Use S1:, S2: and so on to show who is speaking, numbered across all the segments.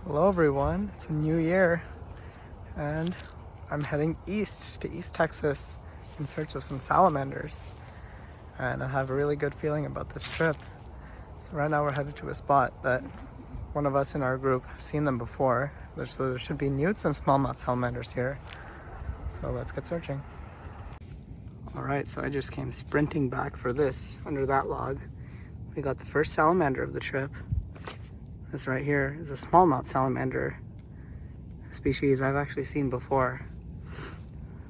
S1: Hello everyone, it's a new year and I'm heading east to East Texas in search of some salamanders, and I have a really good feeling about this trip. So right now we're headed to a spot that one of us in our group has seen them before. So there should be newts and smallmouth salamanders here. So let's get searching. Alright, so I just came sprinting back for this under that log. We got the first salamander of the trip. This right here is a smallmouth salamander, a species I've actually seen before,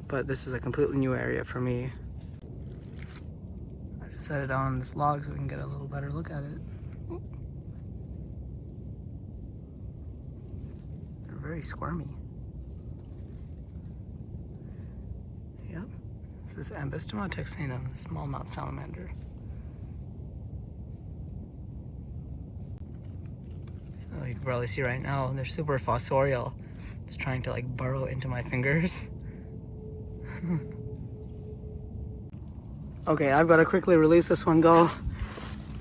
S1: but this is a completely new area for me. I just set it on this log so we can get a little better look at it. They're very squirmy. Yep, this is Ambystoma texanum, the smallmouth salamander. So you can probably see right now, they're super fossorial. It's trying to like burrow into my fingers. Okay, I've got to quickly release this one, go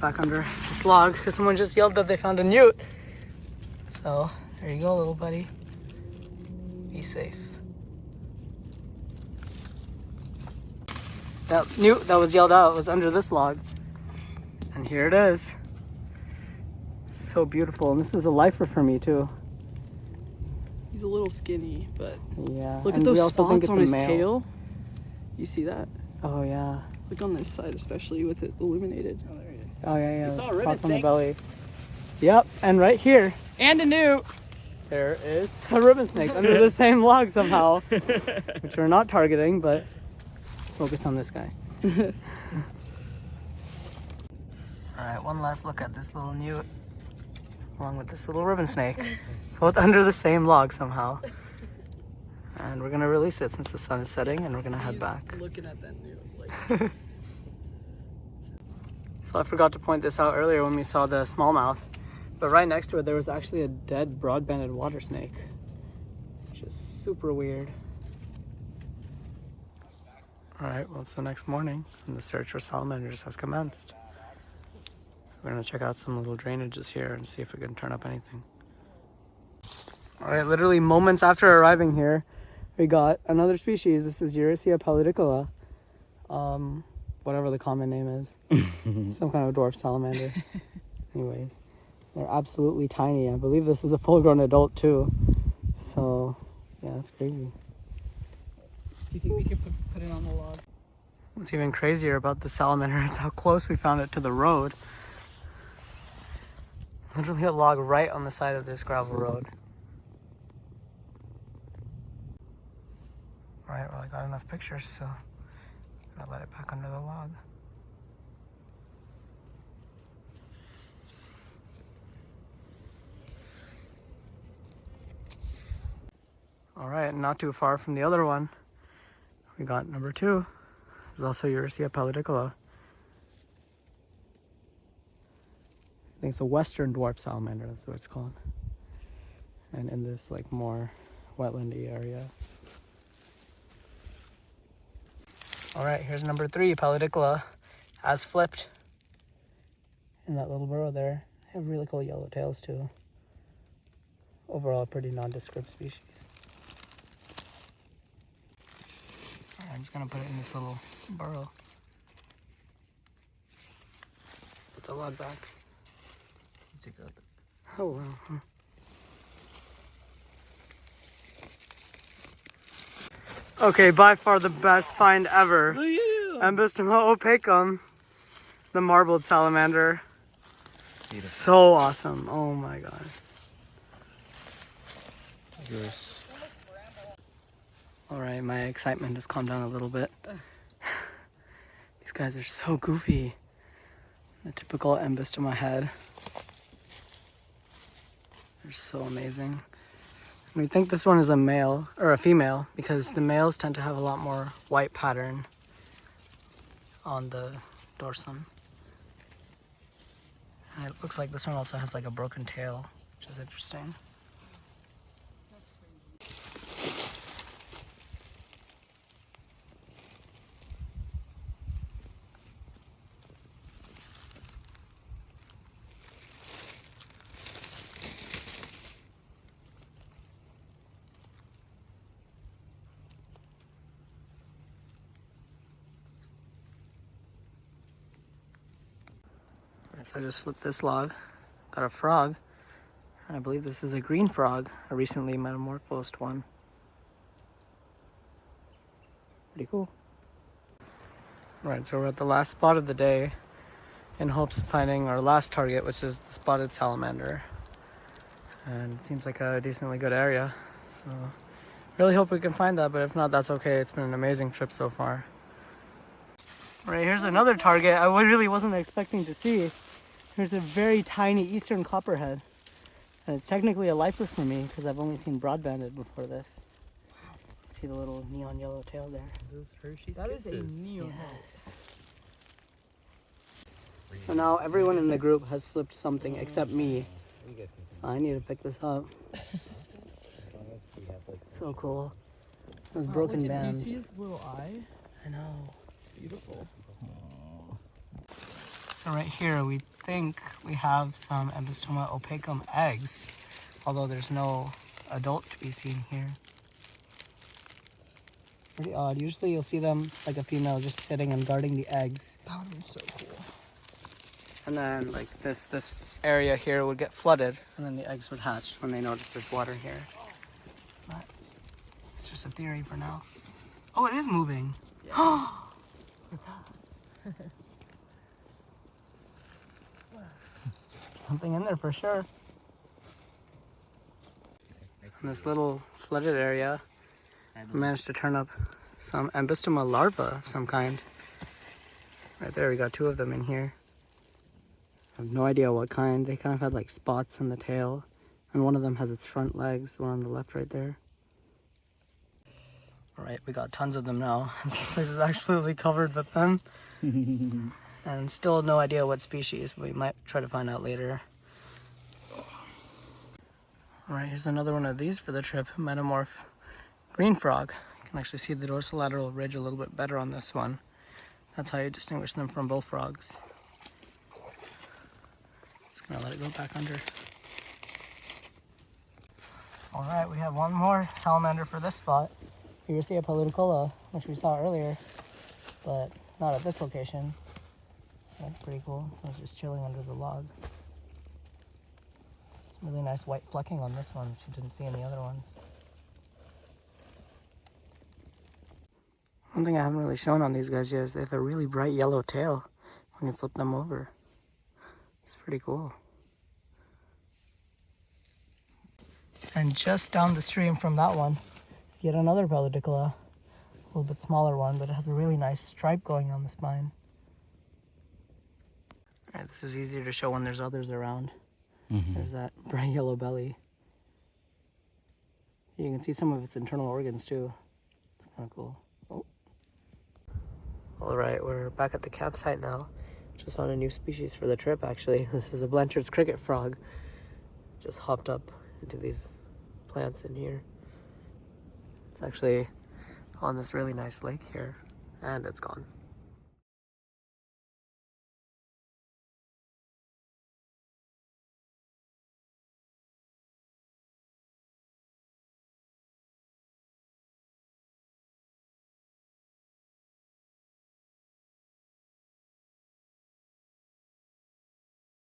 S1: back under this log because someone just yelled that they found a newt. So there you go, little buddy. Be safe. That newt that was yelled out was under this log. And here it is. So beautiful, and this is a lifer for me too.
S2: He's a little skinny, but
S1: yeah.
S2: Look at those spots on his tail. You see that?
S1: Oh yeah.
S2: Look on this side, especially with it illuminated. Oh, there he is.
S1: Oh yeah, yeah.
S3: You saw a ribbon
S1: Spots on the
S3: snake?
S1: belly. Yep, and right here,
S2: And a newt.
S1: there is a ribbon snake under the same log somehow, which we're not targeting, but let's focus on this guy. All right, one last look at this little newt, along with this little ribbon snake, both under the same log somehow. And we're gonna release it since the sun is setting, and we're gonna head back.
S2: Looking at that newt. Like...
S1: So I forgot to point this out earlier when we saw the smallmouth, but right next to it there was actually a dead broad-banded water snake, which is super weird. All right, well, it's the next morning and the search for salamanders has commenced. So we're gonna check out some little drainages here and see if we can turn up anything. All right, literally moments after arriving here, we got another species. This is Eurycia pallidicola, whatever the common name is. Some kind of dwarf salamander. Anyways, they're absolutely tiny. I believe this is a full-grown adult too. So, yeah, it's crazy.
S2: Do you think we could put it on the log?
S1: What's even crazier about the salamander is how close we found it to the road. Literally a log right on the side of this gravel road. Alright, well, I got enough pictures, so I'll let it back under the log. Alright, not too far from the other one, we got number 2. This is also Eurycia pallidicola. I think it's a western dwarf salamander, that's what it's called. And in this like more wetlandy area. All right, here's number 3, pallidicola, as flipped in that little burrow there. They have really cool yellow tails too. Overall, a pretty nondescript species. All right, I'm just gonna put it in this little burrow. Put the log back.
S3: Check out
S1: Oh wow. Huh. Okay, by far the best find ever. Ambystoma opacum, the marbled salamander. Beautiful. So awesome. Oh my god.
S3: yours.
S1: Alright, my excitement has calmed down a little bit. These guys are so goofy. The typical Ambystoma head. They're so amazing. We think this one is a male, or a female, because the males tend to have a lot more white pattern on the dorsum. And it looks like this one also has like a broken tail, which is interesting. So I just flipped this log, got a frog, and I believe this is a green frog, a recently metamorphosed one. Pretty cool. Right, so we're at the last spot of the day in hopes of finding our last target, which is the spotted salamander. And it seems like a decently good area, so really hope we can find that, but if not, that's okay. It's been an amazing trip so far. Right, here's another target I really wasn't expecting to see. Here's a very tiny eastern copperhead. And it's technically a lifer for me because I've only seen broad-banded before this. See the little neon yellow tail there?
S3: Those Hershey's
S2: That is a
S3: Kisses.
S2: neon.
S1: Yes. So now everyone in the group has flipped something except me.
S3: You guys can see.
S1: So I need to pick this up.
S3: As long as we have like
S1: So cool. Those
S2: Wow,
S1: broken
S2: look at,
S1: bands.
S2: do you see his little eye?
S1: I know.
S2: It's beautiful.
S1: So right here we think we have some Embystoma opacum eggs, although there's no adult to be seen here. Pretty odd. Usually you'll see them like a female just sitting and guarding the eggs.
S2: That would be so cool.
S1: And then like this area here would get flooded and then the eggs would hatch when they notice there's water here. But it's just a theory for now. Oh, it is moving.
S2: Yeah.
S1: Something in there for sure. So in this little flooded area, I managed to turn up some Embystoma larvae of some kind. Right there, we got two of them in here. I have no idea what kind. They kind of had like spots on the tail. And one of them has its front legs, the one on the left right there. Alright, we got tons of them now. This place is absolutely covered with them. And still no idea what species, but we might try to find out later. Alright, here's another one of these for the trip, metamorph green frog. You can actually see the dorsolateral ridge a little bit better on this one. That's how you distinguish them from bullfrogs. Just gonna let it go back under. Alright, we have one more salamander for this spot. Ursia paluticola, which we saw earlier, but not at this location. So that's pretty cool. So it's just chilling under the log. Some really nice white flecking on this one, which you didn't see in the other ones. One thing I haven't really shown on these guys yet is they have a really bright yellow tail when you flip them over. It's pretty cool. And just down the stream from that one is yet another paluticola. A little bit smaller one, but it has a really nice stripe going on the spine. Alright, this is easier to show when there's others around. There's that bright yellow belly. You can see some of its internal organs too. It's kind of cool. Oh. Alright, we're back at the campsite now. Just found a new species for the trip actually. This is a Blanchard's cricket frog. Just hopped up into these plants in here. It's actually on this really nice lake here, and it's gone.